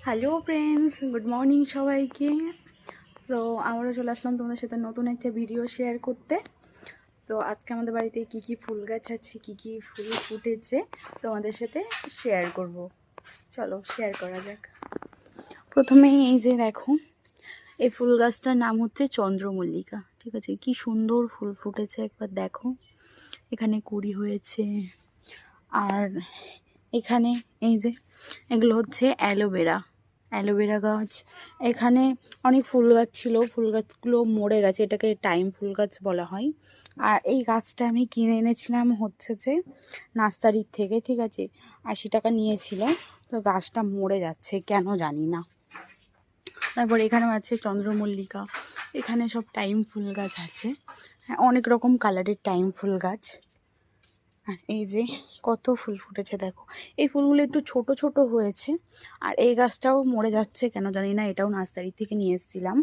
Hello friends, good morning সবাইকে। তো আমরা চলে আসলাম তোমাদের সাথে নতুন একটা ভিডিও শেয়ার করতে। তো আজকে আমাদের বাড়িতে কি কি ফুল গাছ আছে, কি কি ফুল ফুটেছে তোমাদের সাথে শেয়ার করব। চলো শেয়ার করা যাক। প্রথমেই এই যে দেখো, এই ফুল গাছটার নাম হচ্ছে চন্দ্রমল্লিকা। ঠিক আছে, কি সুন্দর ফুল ফুটেছে একবার দেখো। এখানে কুড়ি হয়েছে। আর এখানে এই যে এগুলো হচ্ছে অ্যালোভেরা গাছ। এখানে অনেক ফুল গাছ ছিল, ফুল গাছগুলো মরে গেছে, এটাকে টাইম ফুল গাছ বলা হয়। আর এই গাছটা আমি কিনে এনেছিলাম হচ্ছে যে নার্সারির থেকে। ঠিক আছে, 80 টাকা নিয়েছিল। তো গাছটা মরে যাচ্ছে কেন জানি না। তারপর এখানেও আছে চন্দ্রমল্লিকা। এখানে সব টাইম ফুল গাছ আছে, হ্যাঁ, অনেক রকম কালারের টাইম ফুল গাছ। আর এই যে কত ফুল ফুটেছে দেখো। এই ফুলগুলো একটু ছোট ছোট হয়েছে। আর এই গাছটাও মরে যাচ্ছে কেন জানি না, এটাও নার্সারি থেকে নিয়ে এসেছিলাম।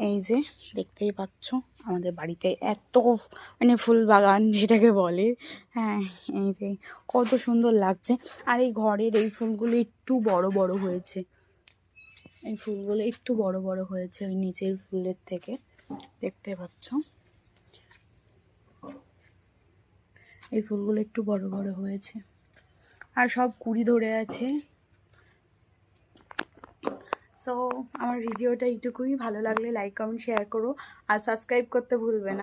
এই যে দেখতেই পাচ্ছ আমাদের বাড়িতে এত ফুল বাগান যেটাকে বলে। হ্যাঁ, এই যে কত সুন্দর লাগছে। আর এই ঘরের এই ফুলগুলো একটু বড় বড় হয়েছে। এই ফুলগুলো একটু বড় বড় হয়েছে ওই নিচের ফুলের থেকে, দেখতে পাচ্ছ। এই ফুলগুলো একটু বড় বড় হয়েছে আর সব কুড়ি ধরে আছে। সো আমার ভিডিওটা এইটুকুই। ভালো লাগলে লাইক কমেন্ট শেয়ার করো আর সাবস্ক্রাইব করতে ভুলবে না।